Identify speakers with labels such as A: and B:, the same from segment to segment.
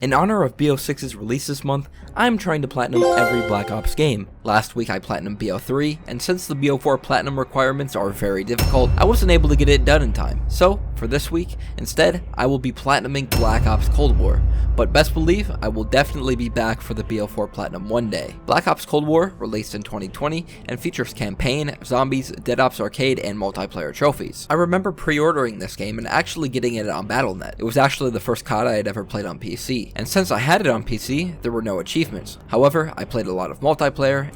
A: In honor of BO6's release this month, I'm trying to platinum every Black Ops game. Last week I platinumed BO3, and since the BO4 platinum requirements are very difficult, I wasn't able to get it done in time. So, for this week, instead, I will be platinuming Black Ops Cold War. But best believe, I will definitely be back for the BO4 platinum one day. Black Ops Cold War, released in 2020, and features campaign, zombies, Dead Ops Arcade, and multiplayer trophies. I remember pre-ordering this game and actually getting it on Battle.net. It was actually the first COD I had ever played on PC. And since I had it on PC, there were no achievements. However, I played a lot of multiplayer,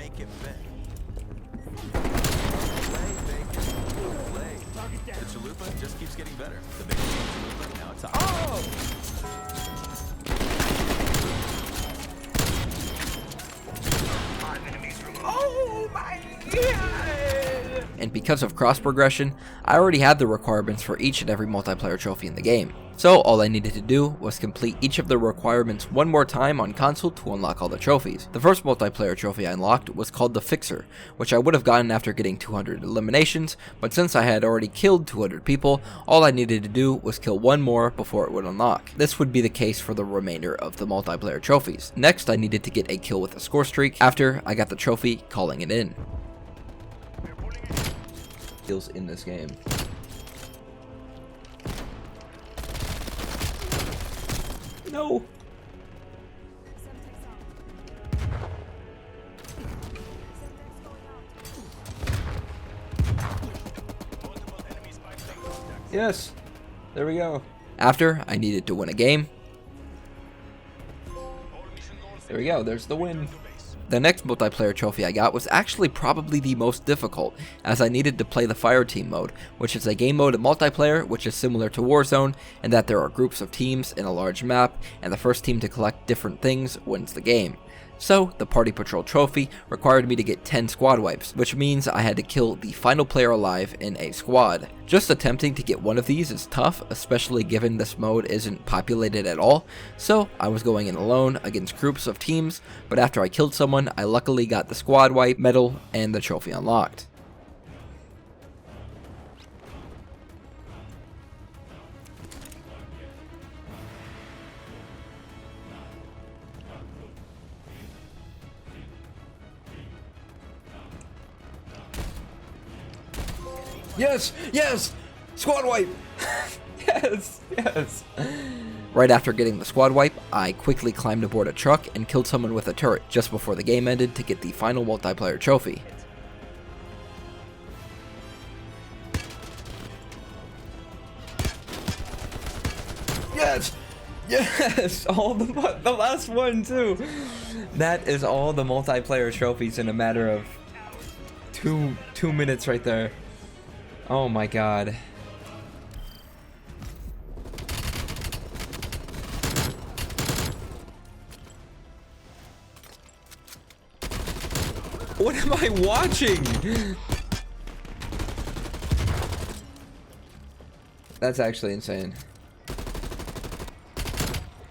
A: and because of cross progression, I already had the requirements for each and every multiplayer trophy in the game. So all I needed to do was complete each of the requirements one more time on console to unlock all the trophies. The first multiplayer trophy I unlocked was called the Fixer, which I would have gotten after getting 200 eliminations, but since I had already killed 200 people, all I needed to do was kill one more before it would unlock. This would be the case for the remainder of the multiplayer trophies. Next, I needed to get a kill with a score streak after I got the trophy calling it in. Kills in this game. No. Yes. There we go. After I needed to win a game. There we go. There's the win. The next multiplayer trophy I got was actually probably the most difficult, as I needed to play the Fireteam mode, which is a game mode of multiplayer which is similar to Warzone, in that there are groups of teams in a large map, and the first team to collect different things wins the game. So, the Party Patrol trophy required me to get 10 squad wipes, which means I had to kill the final player alive in a squad. Just attempting to get one of these is tough, especially given this mode isn't populated at all, so I was going in alone against groups of teams, but after I killed someone, I luckily got the squad wipe, medal, and the trophy unlocked. Yes! Yes! Squad wipe! Yes! Yes! Right after getting the squad wipe, I quickly climbed aboard a truck and killed someone with a turret just before the game ended to get the final multiplayer trophy. Yes! Yes! All the last one too! That is all the multiplayer trophies in a matter of two minutes right there. Oh my god. What am I watching? That's actually insane.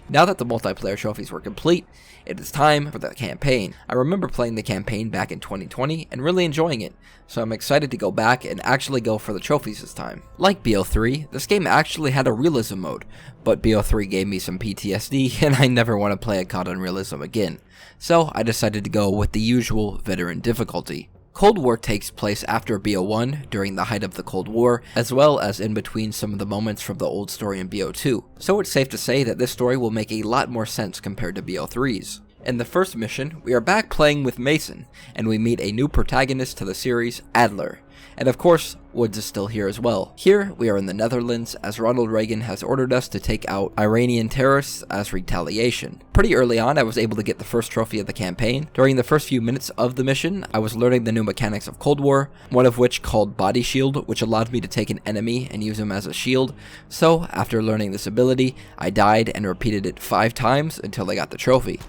A: Now that the multiplayer trophies were complete, it is time for the campaign. I remember playing the campaign back in 2020 and really enjoying it, so I'm excited to go back and actually go for the trophies this time. Like BO3, this game actually had a realism mode, but BO3 gave me some PTSD and I never want to play a COD on realism again, so I decided to go with the usual veteran difficulty. Cold War takes place after BO1 during the height of the Cold War, as well as in between some of the moments from the old story in BO2, so it's safe to say that this story will make a lot more sense compared to BO3's. In the first mission, we are back playing with Mason, and we meet a new protagonist to the series, Adler. And of course, Woods is still here as well. Here, we are in the Netherlands, as Ronald Reagan has ordered us to take out Iranian terrorists as retaliation. Pretty early on, I was able to get the first trophy of the campaign. During the first few minutes of the mission, I was learning the new mechanics of Cold War, one of which called Body Shield, which allowed me to take an enemy and use him as a shield. So, after learning this ability, I died and repeated it 5 times until I got the trophy.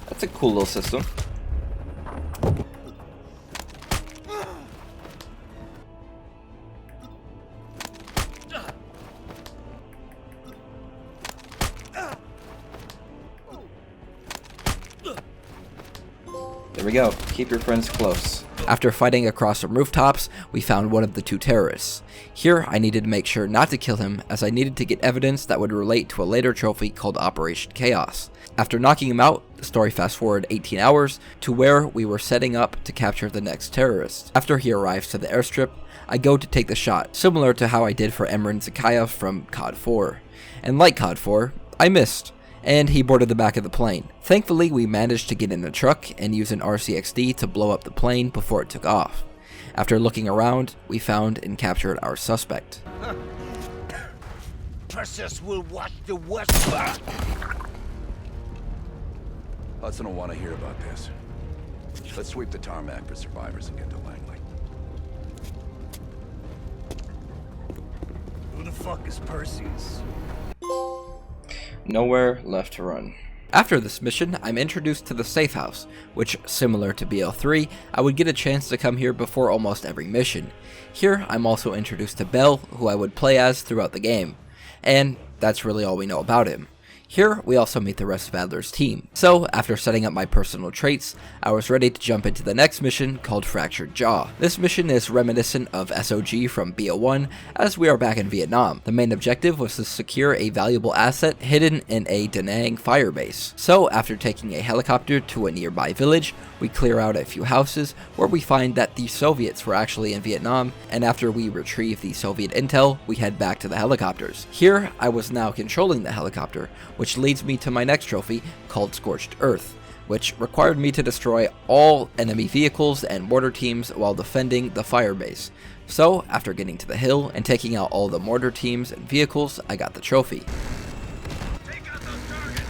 A: That's a cool little system. There we go. Keep your friends close. After fighting across some rooftops, we found one of the 2 terrorists. Here, I needed to make sure not to kill him, as I needed to get evidence that would relate to a later trophy called Operation Chaos. After knocking him out, the story fast forward 18 hours to where we were setting up to capture the next terrorist. After he arrives to the airstrip, I go to take the shot, similar to how I did for Emran Zakhaev from COD 4. And like COD 4, I missed, and he boarded the back of the plane. Thankfully, we managed to get in the truck and use an RCXD to blow up the plane before it took off. After looking around, we found and captured our suspect.
B: Perseus will watch the West.
C: Hudson will want to hear about this. Let's sweep the tarmac for survivors and get to Langley.
B: Who the fuck is Perseus?
A: Nowhere left to run. After this mission, I'm introduced to the safe house, which, similar to BO3, I would get a chance to come here before almost every mission. Here, I'm also introduced to Bell, who I would play as throughout the game. And that's really all we know about him. Here, we also meet the rest of Adler's team. So, after setting up my personal traits, I was ready to jump into the next mission called Fractured Jaw. This mission is reminiscent of SOG from BO1, as we are back in Vietnam. The main objective was to secure a valuable asset hidden in a Da Nang fire base. So, after taking a helicopter to a nearby village, we clear out a few houses where we find that the Soviets were actually in Vietnam, and after we retrieve the Soviet intel, we head back to the helicopters. Here, I was now controlling the helicopter, which leads me to my next trophy called Scorched Earth, which required me to destroy all enemy vehicles and mortar teams while defending the fire base. So, after getting to the hill and taking out all the mortar teams and vehicles, I got the trophy.
B: Take out those targets.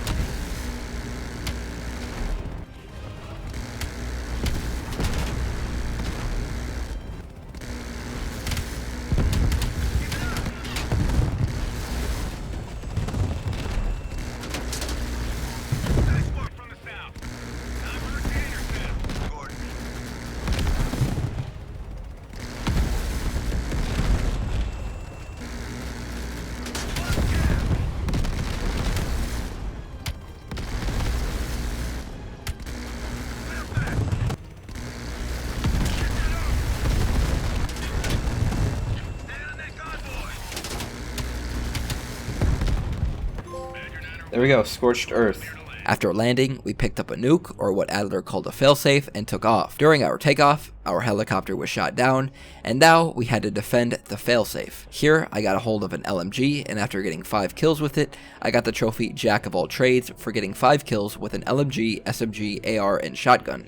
B: Nice work from the south. Time to retain yourself, Gordon.
A: There we go, Scorched Earth. After landing, we picked up a nuke, or what Adler called a failsafe, and took off. During our takeoff, our helicopter was shot down, and now we had to defend the failsafe. Here, I got a hold of an LMG, and after getting 5 kills with it, I got the trophy Jack of all trades for getting 5 kills with an LMG, SMG, AR, and shotgun.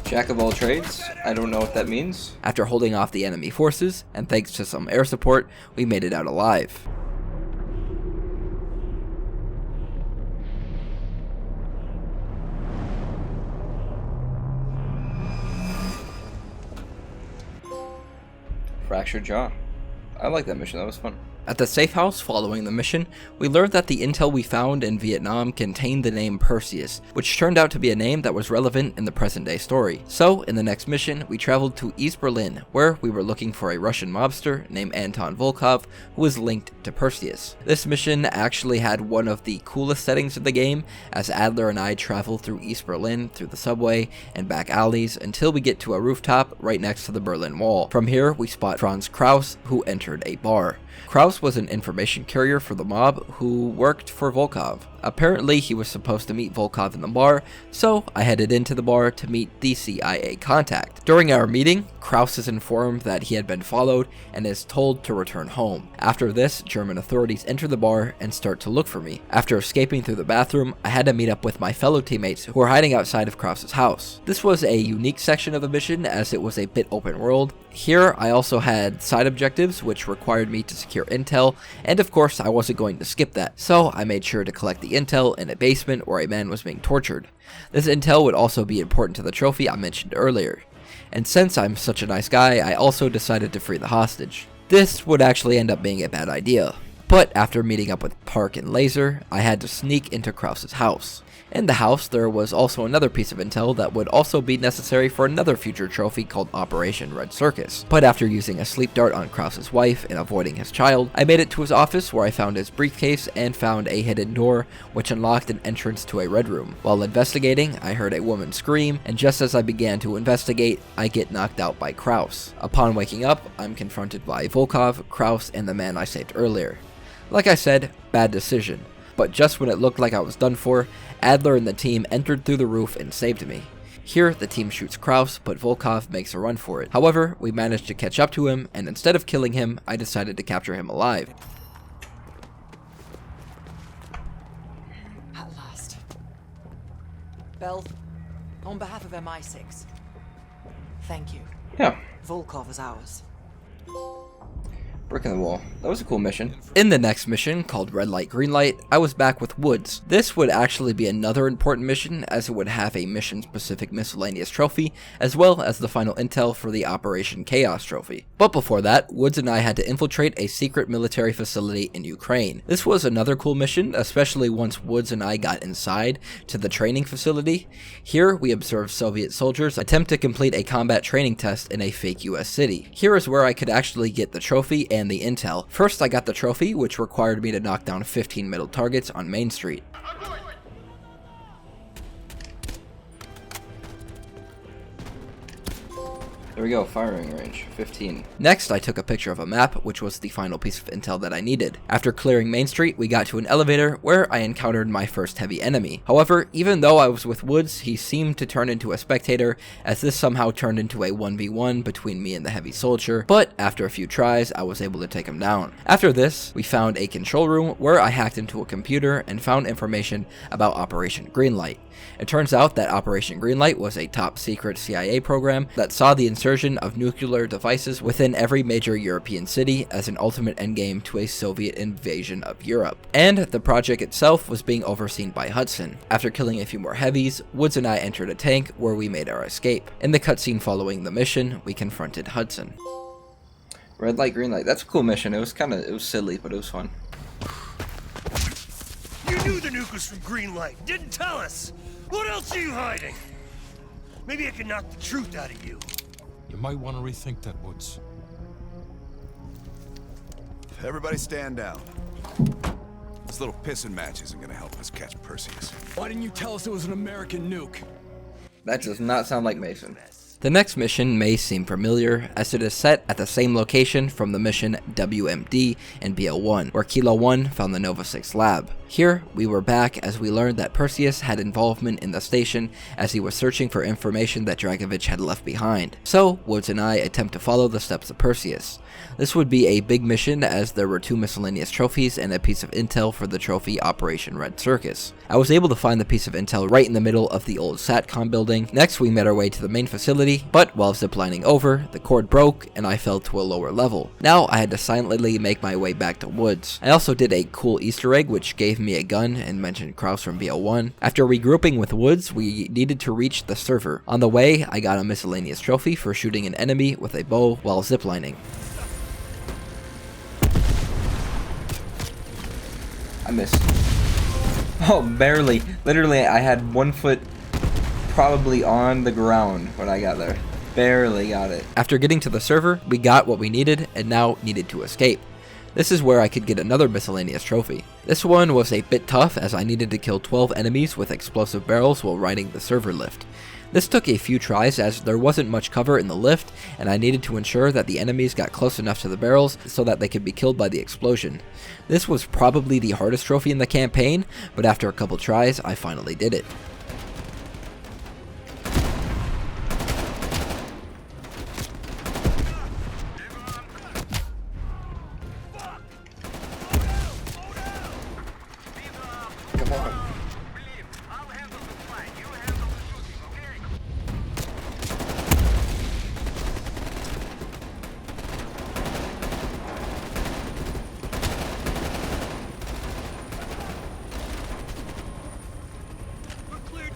A: Jack of all trades? I don't know what that means. After holding off the enemy forces, and thanks to some air support, we made it out alive. Fractured Jaw. I like that mission, that was fun. At the safe house following the mission, we learned that the intel we found in Vietnam contained the name Perseus, which turned out to be a name that was relevant in the present day story. So, in the next mission, we traveled to East Berlin, where we were looking for a Russian mobster named Anton Volkov, who was linked to Perseus. This mission actually had one of the coolest settings of the game, as Adler and I travel through East Berlin, through the subway, and back alleys, until we get to a rooftop right next to the Berlin Wall. From here, we spot Franz Kraus, who entered a bar. Kraus was an information carrier for the mob who worked for Volkov. Apparently, he was supposed to meet Volkov in the bar, so I headed into the bar to meet the CIA contact. During our meeting, Kraus is informed that he had been followed and is told to return home. After this, German authorities enter the bar and start to look for me. After escaping through the bathroom, I had to meet up with my fellow teammates who were hiding outside of Kraus's house. This was a unique section of the mission as it was a bit open world. Here, I also had side objectives which required me to secure intel, and of course I wasn't going to skip that, so I made sure to collect the intel in a basement where a man was being tortured. This intel would also be important to the trophy I mentioned earlier. And since I'm such a nice guy, I also decided to free the hostage. This would actually end up being a bad idea. But after meeting up with Park and Laser, I had to sneak into Krause's house. In the house, there was also another piece of intel that would also be necessary for another future trophy called Operation Red Circus. But after using a sleep dart on Krause's wife and avoiding his child, I made it to his office where I found his briefcase and found a hidden door which unlocked an entrance to a red room. While investigating, I heard a woman scream, and just as I began to investigate, I get knocked out by Krause. Upon waking up, I'm confronted by Volkov, Krause, and the man I saved earlier. Like I said, bad decision. But just when it looked like I was done for, Adler and the team entered through the roof and saved me. Here, the team shoots Krause, but Volkov makes a run for it. However, we managed to catch up to him, and instead of killing him, I decided to capture him alive.
D: At last. Bell, on behalf of MI6, thank you.
A: Yeah.
D: Volkov is ours.
A: Brick in the wall. That was a cool mission. In the next mission, called Red Light Green Light, I was back with Woods. This would actually be another important mission, as it would have a mission-specific miscellaneous trophy, as well as the final intel for the Operation Chaos trophy. But before that, Woods and I had to infiltrate a secret military facility in Ukraine. This was another cool mission, especially once Woods and I got inside to the training facility. Here, we observed Soviet soldiers attempt to complete a combat training test in a fake US city. Here is where I could actually get the trophy and the intel. First, I got the trophy, which required me to knock down 15 middle targets on Main Street. There we go, firing range, 15. Next, I took a picture of a map, which was the final piece of intel that I needed. After clearing Main Street, we got to an elevator where I encountered my first heavy enemy. However, even though I was with Woods, he seemed to turn into a spectator, as this somehow turned into a 1v1 between me and the heavy soldier, but after a few tries, I was able to take him down. After this, we found a control room where I hacked into a computer and found information about Operation Greenlight. It turns out that Operation Greenlight was a top secret CIA program that saw the insertion of nuclear devices within every major European city as an ultimate endgame to a Soviet invasion of Europe. And the project itself was being overseen by Hudson. After killing a few more heavies, Woods and I entered a tank where we made our escape. In the cutscene following the mission, we confronted Hudson. Red light, green light. That's a cool mission. It was silly, but it was fun.
B: You knew the nuke was from Green Light. Didn't tell us. What else are you hiding? Maybe I can knock the truth out of you.
E: You might want to rethink that, Woods.
C: Everybody stand down. This little pissing match isn't gonna help us catch Perseus.
F: Why didn't you tell us it was an American nuke?
A: That does not sound like Mason. The next mission may seem familiar, as it is set at the same location from the mission WMD and BO1, where Kilo 1 found the Nova 6 lab. Here, we were back as we learned that Perseus had involvement in the station as he was searching for information that Dragovich had left behind. So, Woods and I attempt to follow the steps of Perseus. This would be a big mission as there were 2 miscellaneous trophies and a piece of intel for the trophy Operation Red Circus. I was able to find the piece of intel right in the middle of the old SATCOM building. Next, we made our way to the main facility, but while ziplining over, the cord broke and I fell to a lower level. Now, I had to silently make my way back to Woods. I also did a cool Easter egg which gave me a gun and mentioned Krause from BO1. After regrouping with Woods, we needed to reach the server. On the way, I got a miscellaneous trophy for shooting an enemy with a bow while ziplining. I missed. Oh, barely. Literally, I had 1 foot probably on the ground when I got there. Barely got it. After getting to the server, we got what we needed and now needed to escape. This is where I could get another miscellaneous trophy. This one was a bit tough as I needed to kill 12 enemies with explosive barrels while riding the server lift. This took a few tries as there wasn't much cover in the lift and I needed to ensure that the enemies got close enough to the barrels so that they could be killed by the explosion. This was probably the hardest trophy in the campaign, but after a couple tries, I finally did it. Come on.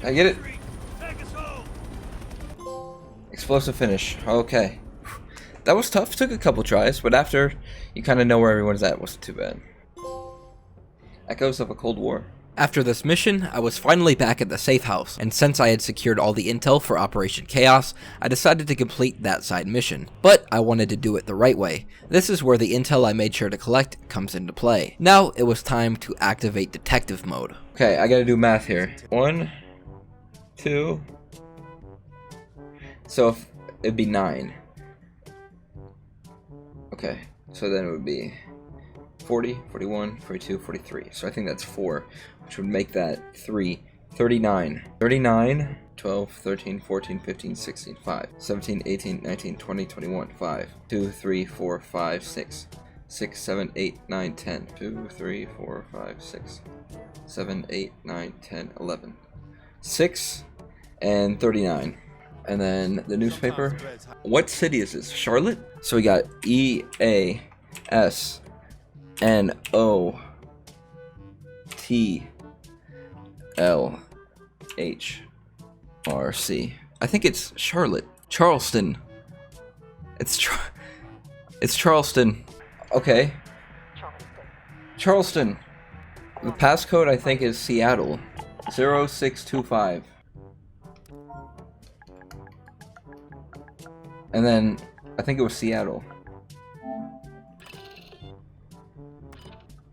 A: I get it. Explosive finish. Okay. That was tough. Took a couple tries, but after you kind of know where everyone's at, it wasn't too bad. Echoes of a Cold War. After this mission, I was finally back at the safe house, and since I had secured all the intel for Operation Chaos, I decided to complete that side mission. But I wanted to do it the right way. This is where the intel I made sure to collect comes into play. Now it was time to activate detective mode. Okay, I gotta do math here. 1, 2. So if it'd be 9. Okay, so then it would be 40, 41, 42, 43. So I think that's 4, which would make that 3. 39. 39, 12, 13, 14, 15, 16, 5. 17, 18, 19, 20, 21, 5. 2, 3, 4, 5, 6. 6, 7, 8, 9, 10. 2, 3, 4, 5, 6. 7, 8, 9, 10, 11. 6 and 39. And then the newspaper. What city is this? Charlotte? So we got EASNOTLHRC. I think it's Charlotte. Charleston. It's Charleston. Okay. Charleston. The passcode I think is Seattle. 0625. And then I think it was Seattle.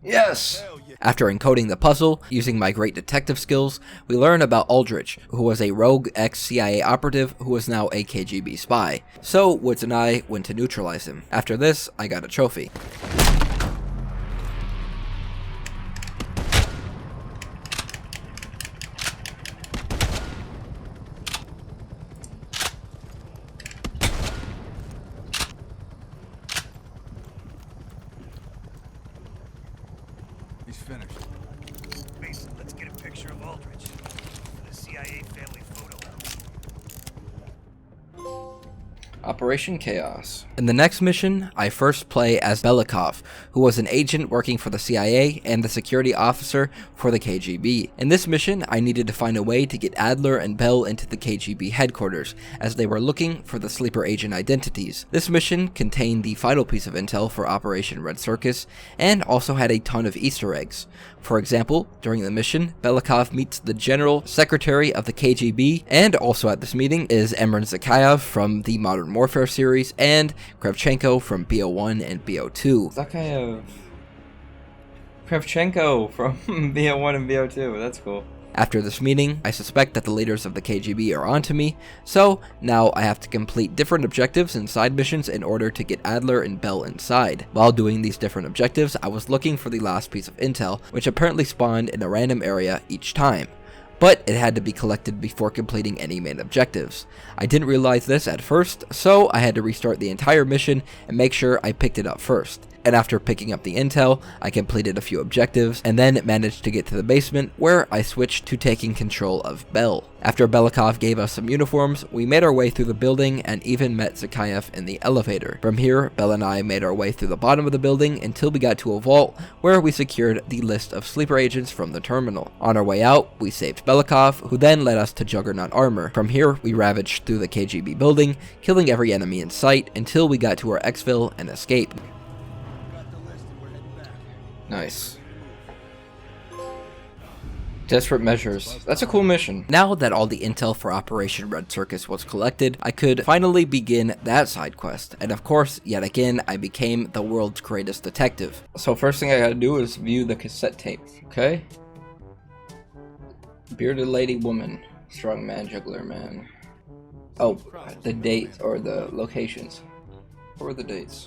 A: Yes! After encoding the puzzle, using my great detective skills, we learn about Aldrich, who was a rogue ex-CIA operative who is now a KGB spy. So Woods and I went to neutralize him. After this, I got a trophy.
F: He's finished.
B: Mason, let's get a picture of Aldrich for the CIA family photo album.
A: Operation Chaos. In the next mission, I first play as Belikov, who was an agent working for the CIA and the security officer for the KGB. In this mission, I needed to find a way to get Adler and Bell into the KGB headquarters, as they were looking for the sleeper agent identities. This mission contained the final piece of intel for Operation Red Circus, and also had a ton of Easter eggs. For example, during the mission, Belikov meets the General Secretary of the KGB, and also at this meeting is Emran Zakayev from the Modern Warfare series, and Kravchenko from BO1 and BO2. Kravchenko from BO1 and BO2, that's cool. After this meeting, I suspect that the leaders of the KGB are onto me, so now I have to complete different objectives and side missions in order to get Adler and Bell inside. While doing these different objectives, I was looking for the last piece of intel, which apparently spawned in a random area each time. But it had to be collected before completing any main objectives. I didn't realize this at first, so I had to restart the entire mission and make sure I picked it up first. And after picking up the intel, I completed a few objectives, and then managed to get to the basement, where I switched to taking control of Bell. After Belikov gave us some uniforms, we made our way through the building and even met Zakayev in the elevator. From here, Bell and I made our way through the bottom of the building until we got to a vault, where we secured the list of sleeper agents from the terminal. On our way out, we saved Belikov, who then led us to Juggernaut Armor. From here, we ravaged through the KGB building, killing every enemy in sight until we got to our exfil and escape. Nice. Desperate Measures. That's a cool mission. Now that all the intel for Operation Red Circus was collected, I could finally begin that side quest. And of course, yet again, I became the world's greatest detective. So first thing I gotta do is view the cassette tape. Okay? Bearded lady woman. Strong man, juggler man. Oh, the date or the locations. What were the dates?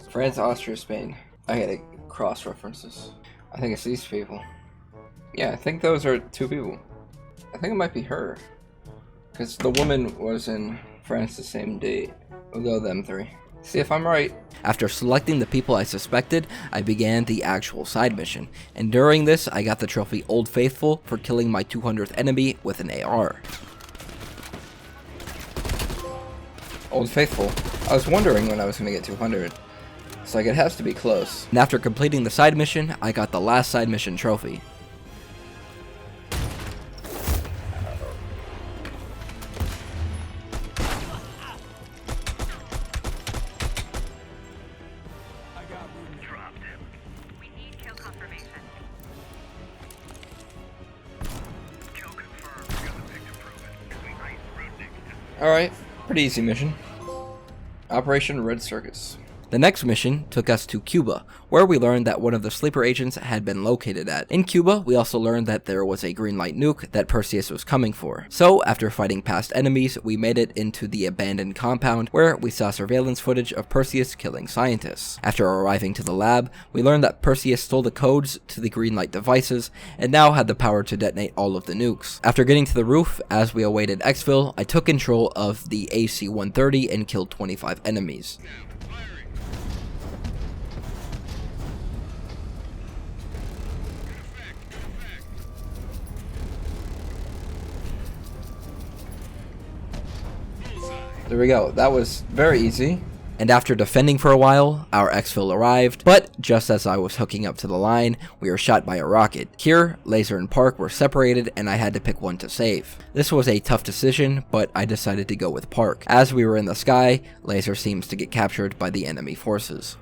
A: France, Austria, Spain. I gotta cross references. I think it's these people. Yeah, I think those are 2 people. I think it might be her. Because the woman was in France the same date. We'll go them 3. See if I'm right. After selecting the people I suspected, I began the actual side mission. And during this, I got the trophy Old Faithful for killing my 200th enemy with an AR. Old Faithful. I was wondering when I was gonna get 200. It's like it has to be close. And after completing the side mission, I got the last side mission trophy. Alright, pretty easy mission. Operation Red Circus. The next mission took us to Cuba, where we learned that one of the sleeper agents had been located at. In Cuba, we also learned that there was a green light nuke that Perseus was coming for. So, after fighting past enemies, we made it into the abandoned compound, where we saw surveillance footage of Perseus killing scientists. After arriving to the lab, we learned that Perseus stole the codes to the green light devices, and now had the power to detonate all of the nukes. After getting to the roof, as we awaited exfil, I took control of the AC-130 and killed 25 enemies. There we go, that was very easy. And after defending for a while, our exfil arrived, but just as I was hooking up to the line, we were shot by a rocket. Here, Laser and Park were separated and I had to pick one to save. This was a tough decision, but I decided to go with Park. As we were in the sky, Laser seems to get captured by the enemy forces.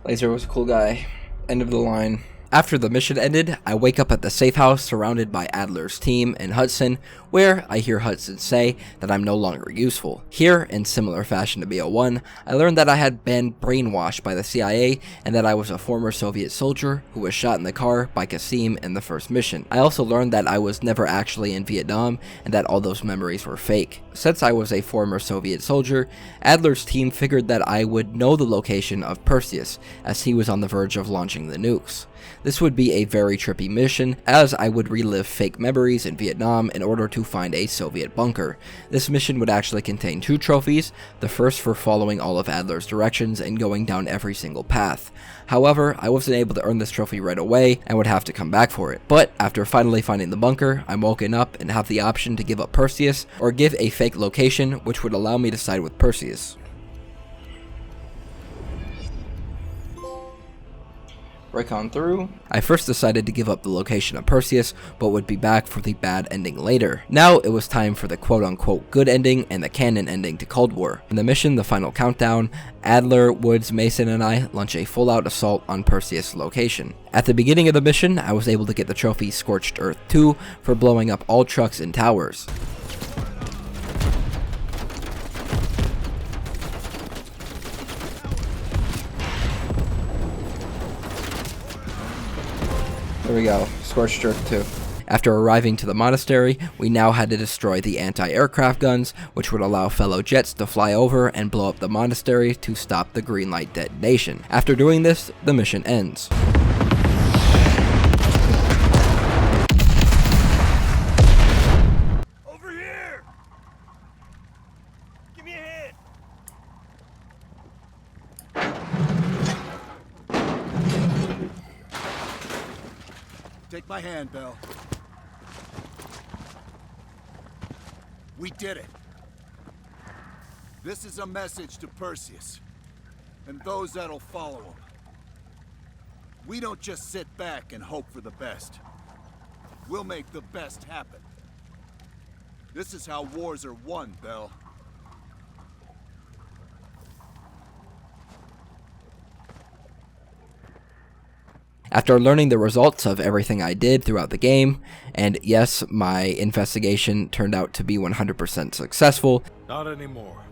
A: Laser was a cool guy. End of the line. After the mission ended, I wake up at the safe house surrounded by Adler's team and Hudson, where I hear Hudson say that I'm no longer useful. Here, in similar fashion to BO1, I learned that I had been brainwashed by the CIA and that I was a former Soviet soldier who was shot in the car by Qasim in the first mission. I also learned that I was never actually in Vietnam and that all those memories were fake. Since I was a former Soviet soldier, Adler's team figured that I would know the location of Perseus, as he was on the verge of launching the nukes. This would be a very trippy mission, as I would relive fake memories in Vietnam in order to find a Soviet bunker. This mission would actually contain 2 trophies, the first for following all of Adler's directions and going down every single path. However, I wasn't able to earn this trophy right away and would have to come back for it. But after finally finding the bunker, I'm woken up and have the option to give up Perseus or give a fake location, which would allow me to side with Perseus. Break on through. I first decided to give up the location of Perseus, but would be back for the bad ending later. Now it was time for the quote-unquote good ending and the canon ending to Cold War. In the mission, The Final Countdown, Adler, Woods, Mason, and I launch a full-out assault on Perseus' location. At the beginning of the mission, I was able to get the trophy Scorched Earth 2 for blowing up all trucks and towers. There we go, Scorched Earth 2. After arriving to the monastery, we now had to destroy the anti-aircraft guns, which would allow fellow jets to fly over and blow up the monastery to stop the green light detonation. After doing this, the mission ends.
B: Over here! Give me a hand!
F: Take my hand, Bell. We did it. This is a message to Perseus, and those that'll follow him. We don't just sit back and hope for the best. We'll make the best happen. This is how wars are won, Bell.
A: After learning the results of everything I did throughout the game, and yes, my investigation turned out to be 100% successful.
E: Not anymore.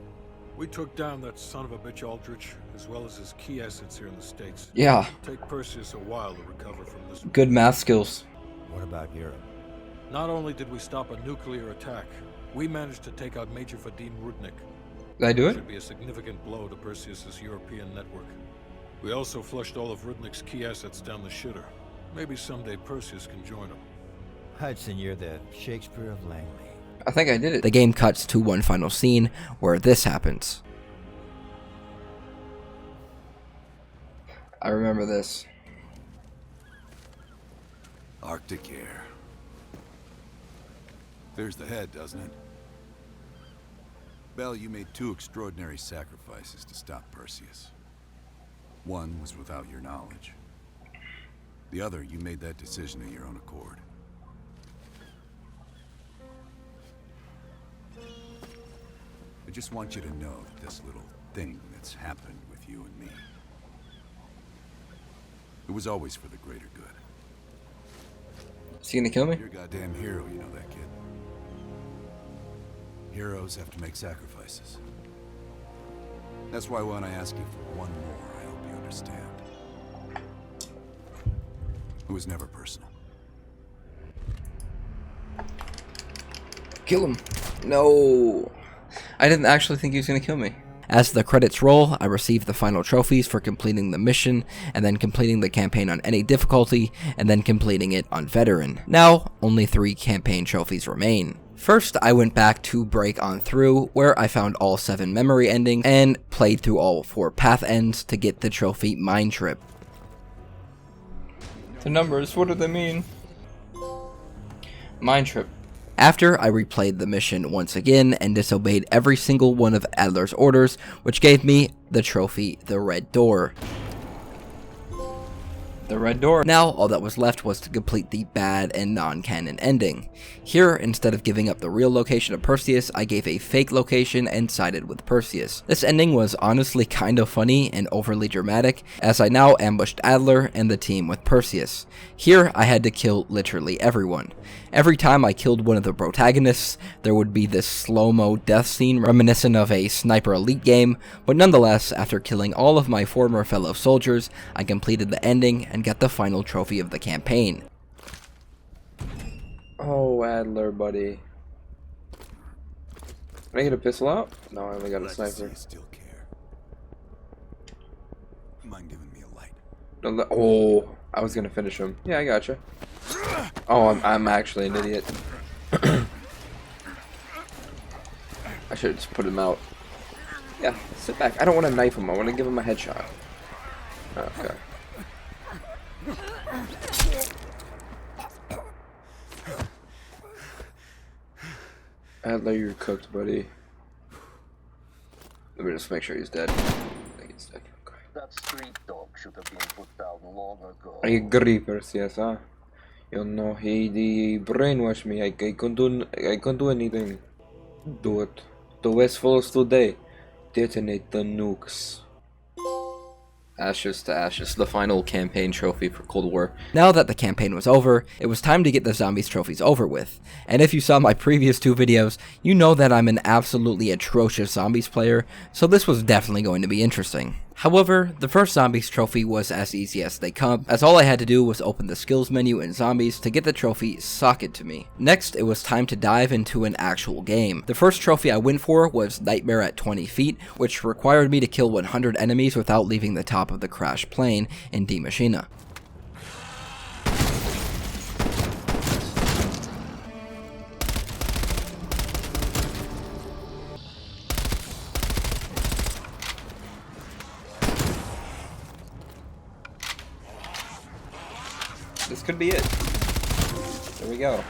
E: We took down that son of a bitch Aldrich, as well as his key assets here in the States.
A: Yeah.
E: It'll take Perseus a while to recover from this.
A: Good math skills.
G: What about Europe?
E: Not only did we stop a nuclear attack, we managed to take out Major Vadim Rudnik.
A: Did I do it?
E: Should be a significant blow to Perseus's European network. We also flushed all of Rudnik's key assets down the shitter. Maybe someday Perseus can join him.
G: Hudson, you're the Shakespeare of Langley.
A: I think I did it. The game cuts to one final scene where this happens. I remember this.
C: Arctic air. There's the head, doesn't it? Bell, you made 2 extraordinary sacrifices to stop Perseus. One was without your knowledge. The other, you made that decision of your own accord. I just want you to know that this little thing that's happened with you and me, it was always for the greater good.
A: Is he gonna kill me?
C: You're a goddamn hero, you know that, kid. Heroes have to make sacrifices. That's why when I ask you for one more, I hope you understand. It was never personal.
A: Kill him. No. I didn't actually think he was going to kill me. As the credits roll, I received the final trophies for completing the mission, and then completing the campaign on any difficulty, and then completing it on veteran. Now, only 3 campaign trophies remain. First, I went back to Break On Through, where I found all 7 memory endings, and played through all 4 path ends to get the trophy Mind Trip. The numbers, what do they mean? Mind Trip. After, I replayed the mission once again and disobeyed every single one of Adler's orders, which gave me the trophy, the Red Door. The Red Door. Now, all that was left was to complete the bad and non-canon ending. Here, instead of giving up the real location of Perseus, I gave a fake location and sided with Perseus. This ending was honestly kind of funny and overly dramatic, as I now ambushed Adler and the team with Perseus. Here, I had to kill literally everyone. Every time I killed one of the protagonists, there would be this slow-mo death scene reminiscent of a Sniper Elite game, but nonetheless, after killing all of my former fellow soldiers, I completed the ending and got the final trophy of the campaign.
H: Oh, Adler, buddy. Can I get a pistol out? No, I only got a sniper.
C: You still care. Mind giving me a light?
H: Oh, I was gonna finish him. Yeah, I gotcha. Oh, I'm actually an idiot. I should have just put him out. Yeah, sit back. I don't want to knife him. I want to give him a headshot. Okay. Adler, you're cooked, buddy. Let me just make sure he's dead. I think he's dead. Okay.
I: That street dog should have been put down long ago.
H: I agree, Perseus, huh? You know, he brainwashed me. I couldn't do anything. Do it. The West follows today. Detonate the nukes. Ashes to Ashes, the final campaign trophy for Cold War. Now that the campaign was over, it was time to get the zombies trophies over with. And if you saw my previous 2 videos, you know that I'm an absolutely atrocious zombies player, so this was definitely going to be interesting. However, the first zombies trophy was as easy as they come, as all I had to do was open the skills menu in zombies to get the trophy socket to me. Next, it was time to dive into an actual game. The first trophy I went for was Nightmare at 20 feet, which required me to kill 100 enemies without leaving the top of the crashed plane in Die Maschine. This could be it. There we go.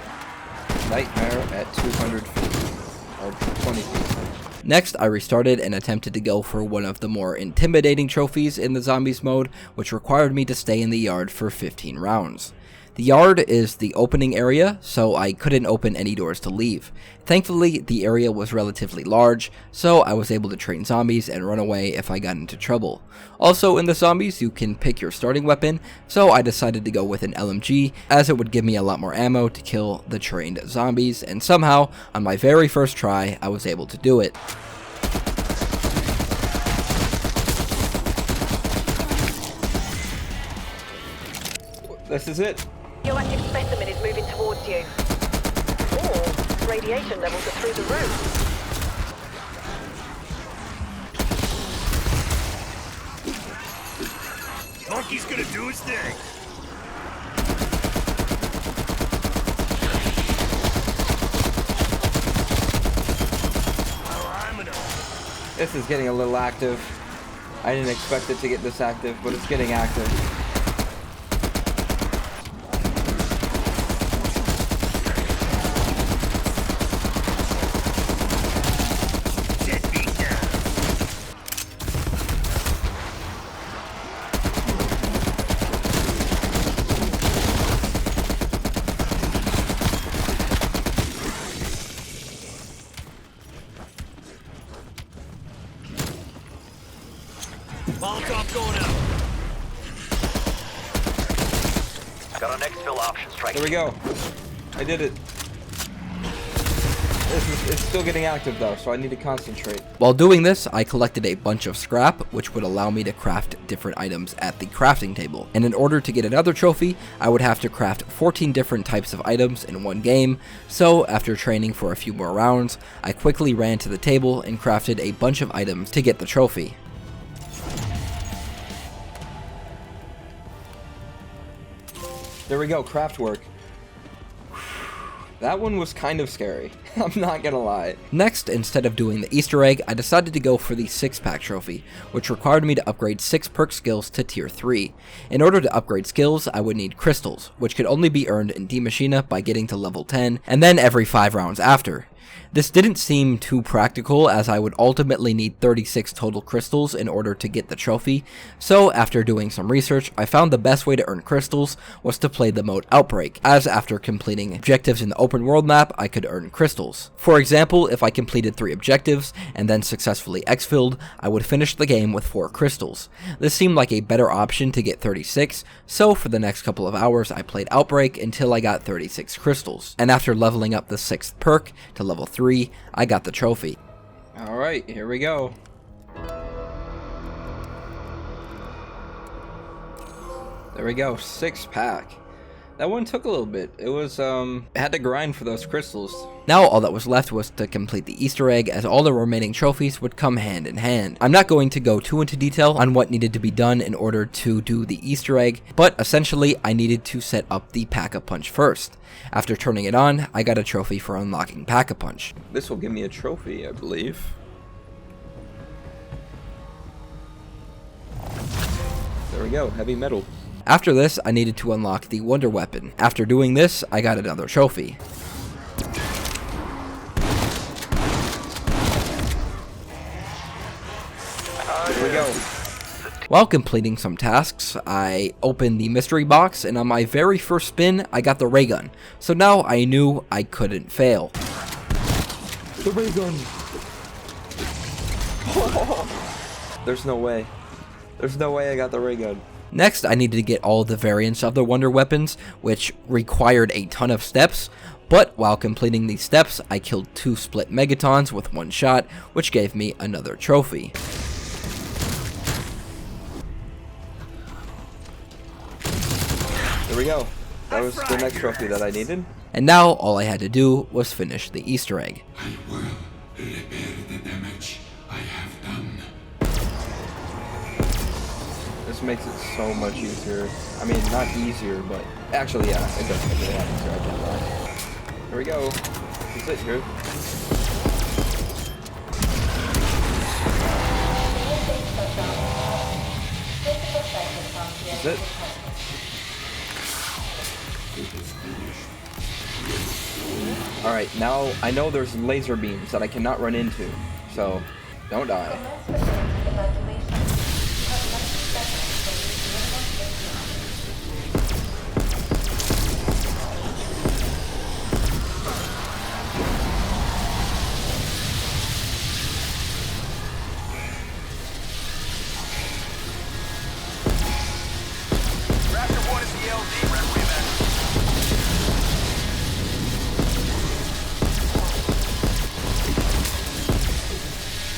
H: Nightmare at 200 feet. Or 20 feet. Next, I restarted and attempted to go for one of the more intimidating trophies in the zombies mode, which required me to stay in the yard for 15 rounds. The yard is the opening area, so I couldn't open any doors to leave. Thankfully, the area was relatively large, so I was able to train zombies and run away if I got into trouble. Also, in the zombies, you can pick your starting weapon, so I decided to go with an LMG, as it would give me a lot more ammo to kill the trained zombies, and somehow, on my very first try, I was able to do it. This is it.
J: Your active specimen is moving towards you. Or radiation levels are through the roof.
B: Monkey's gonna do his thing.
H: This is getting a little active. I didn't expect it to get this active, but it's getting active.
B: Molotov going out.
I: Got an exfil option strike.
H: There we go. I did it. It's still getting active though, so I need to concentrate.
A: While doing this, I collected a bunch of scrap, which would allow me to craft different items at the crafting table. And in order to get another trophy, I would have to craft 14 different types of items in one game. So after training for a few more rounds, I quickly ran to the table and crafted a bunch of items to get the trophy.
H: There we go, craft work. That one was kind of scary, I'm not gonna lie.
A: Next, instead of doing the Easter egg, I decided to go for the 6-pack trophy, which required me to upgrade 6 perk skills to tier 3. In order to upgrade skills, I would need crystals, which could only be earned in D Machina by getting to level 10, and then every 5 rounds after. This didn't seem too practical, as I would ultimately need 36 total crystals in order to get the trophy, so after doing some research, I found the best way to earn crystals was to play the mode Outbreak, as after completing objectives in the open world map, I could earn crystals. For example, if I completed 3 objectives, and then successfully exfilled, I would finish the game with 4 crystals. This seemed like a better option to get 36, so for the next couple of hours I played Outbreak until I got 36 crystals, and after leveling up the 6th perk to level 3, I got the trophy.
H: Alright, here we go. There we go, 6-pack. That one took a little bit. It was, I had to grind for those crystals.
A: Now all that was left was to complete the Easter egg, as all the remaining trophies would come hand in hand. I'm not going to go too into detail on what needed to be done in order to do the Easter egg, but essentially I needed to set up the Pack-a-Punch first. After turning it on, I got a trophy for unlocking Pack-a-Punch.
H: This will give me a trophy, I believe. There we go, heavy metal.
A: After this, I needed to unlock the Wonder Weapon. After doing this, I got another trophy.
H: Here we go.
A: While completing some tasks, I opened the mystery box, and on my very first spin, I got the ray gun. So now I knew I couldn't fail.
H: The ray gun! There's no way. There's no way I got the ray gun.
A: Next, I needed to get all the variants of the Wonder Weapons, which required a ton of steps. But while completing these steps, I killed 2 split Megatons with 1 shot, which gave me another trophy.
H: There we go. That was the next trophy that I needed.
A: And now all I had to do was finish the Easter egg.
K: I will repair the damage I have done.
H: This makes it so much easier. I mean, not easier, but actually, yeah, it does make it a lot easier. I can't lie. Here we go. That's it, here. That's it. Alright, now I know there's laser beams that I cannot run into, so don't die.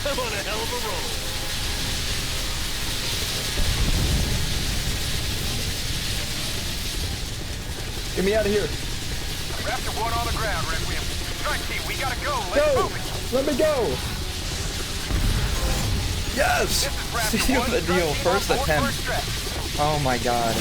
B: I'm on a hell of a roll.
H: Get me out of here.
L: Raptor 1 on the ground, Requiem. Strike team, we gotta go. Let's
H: Go!
L: move it.
H: Let me go! Yes! Seal the deal. First attempt. Oh my god.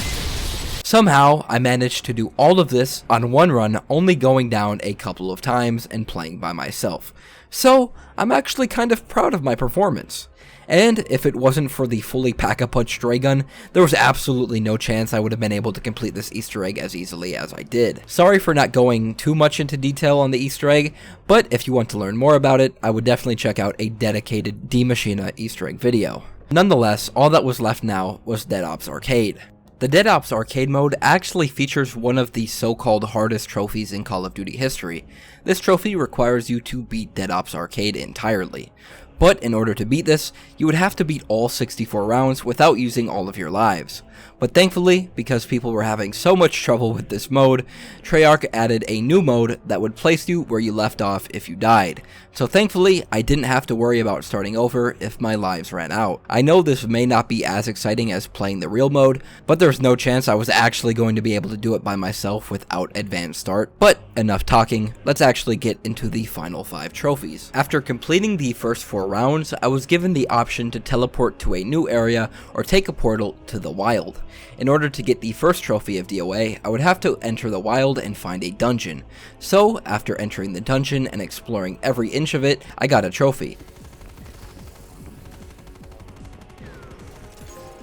A: Somehow, I managed to do all of this on one run, only going down a couple of times and playing by myself. So, I'm actually kind of proud of my performance. And if it wasn't for the fully Pack-a-Punch stray gun, there was absolutely no chance I would have been able to complete this Easter egg as easily as I did. Sorry for not going too much into detail on the Easter egg, but if you want to learn more about it, I would definitely check out a dedicated D Machina Easter egg video. Nonetheless, all that was left now was Dead Ops Arcade. The Dead Ops Arcade mode actually features one of the so-called hardest trophies in Call of Duty history. This trophy requires you to beat Dead Ops Arcade entirely. But in order to beat this, you would have to beat all 64 rounds without using all of your lives. But thankfully, because people were having so much trouble with this mode, Treyarch added a new mode that would place you where you left off if you died. So thankfully, I didn't have to worry about starting over if my lives ran out. I know this may not be as exciting as playing the real mode, but there's no chance I was actually going to be able to do it by myself without advanced start. But enough talking, let's actually get into the final 5 trophies. After completing the first 4 rounds, I was given the option to teleport to a new area or take a portal to the wild. In order to get the first trophy of DOA, I would have to enter the wild and find a dungeon. So, after entering the dungeon and exploring every inch of it, I got a trophy.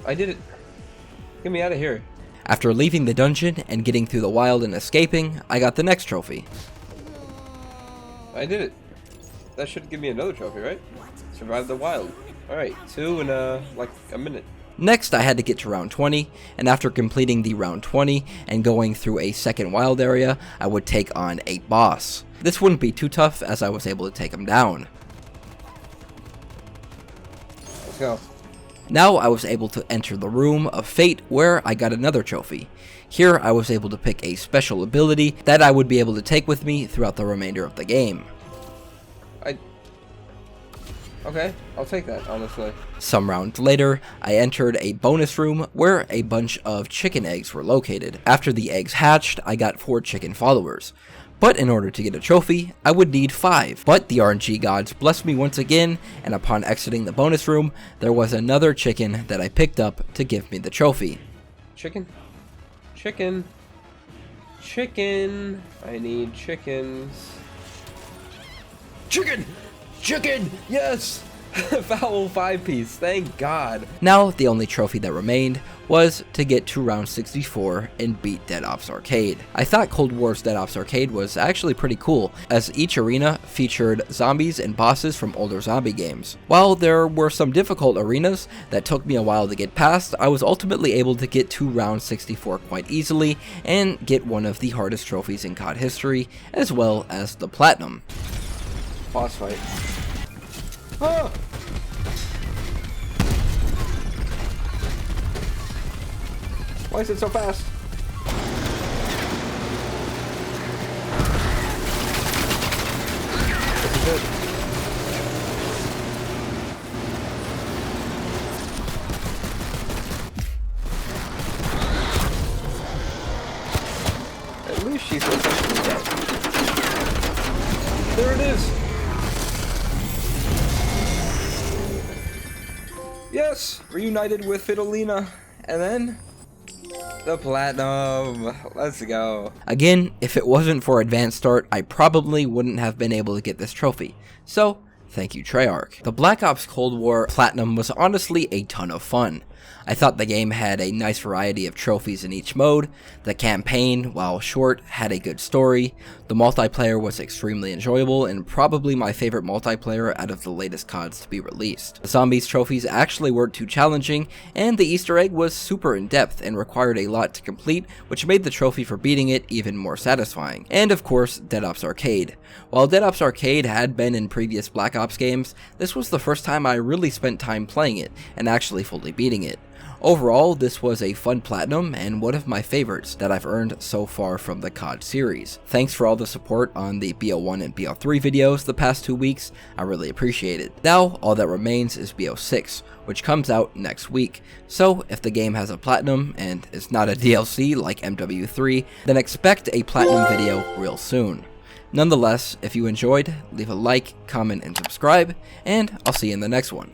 H: I did it. Get me out of here.
A: After leaving the dungeon and getting through the wild and escaping, I got the next trophy.
H: I did it. That should give me another trophy, right? Survive the wild. Alright, 2 in like a minute.
A: Next, I had to get to round 20, and after completing the round 20 and going through a second wild area, I would take on a boss. This wouldn't be too tough as I was able to take him down.
H: Let's go.
A: Now I was able to enter the Room of Fate where I got another trophy. Here I was able to pick a special ability that I would be able to take with me throughout the remainder of the game.
H: Okay, I'll take that, honestly.
A: Some rounds later, I entered a bonus room where a bunch of chicken eggs were located. After the eggs hatched, I got 4 chicken followers. But in order to get a trophy, I would need 5. But the RNG gods blessed me once again, and upon exiting the bonus room, there was another chicken that I picked up to give me the trophy.
H: Chicken? Chicken? Chicken! I need chickens. Chicken! Chicken! Yes! Foul 5-piece, thank God.
A: Now, the only trophy that remained was to get to round 64 and beat Dead Ops Arcade. I thought Cold War's Dead Ops Arcade was actually pretty cool, as each arena featured zombies and bosses from older zombie games. While there were some difficult arenas that took me a while to get past, I was ultimately able to get to round 64 quite easily and get one of the hardest trophies in COD history, as well as the Platinum.
H: Boss fight. Ah! Why is it so fast? This is it. At least she's essentially dead. There it is! Yes! Reunited with Fidelina. And then the Platinum. Let's go.
A: Again, if it wasn't for Advanced Start, I probably wouldn't have been able to get this trophy. So, thank you Treyarch. The Black Ops Cold War Platinum was honestly a ton of fun. I thought the game had a nice variety of trophies in each mode. The campaign, while short, had a good story. The multiplayer was extremely enjoyable and probably my favorite multiplayer out of the latest CODs to be released. The zombies trophies actually weren't too challenging, and the Easter egg was super in-depth and required a lot to complete, which made the trophy for beating it even more satisfying. And of course, Dead Ops Arcade. While Dead Ops Arcade had been in previous Black Ops games, this was the first time I really spent time playing it and actually fully beating it. Overall, this was a fun Platinum and one of my favorites that I've earned so far from the COD series. Thanks for all the support on the BO1 and BO3 videos the past 2 weeks, I really appreciate it. Now, all that remains is BO6, which comes out next week. So, if the game has a Platinum and is not a DLC like MW3, then expect a Platinum video real soon. Nonetheless, if you enjoyed, leave a like, comment, and subscribe, and I'll see you in the next one.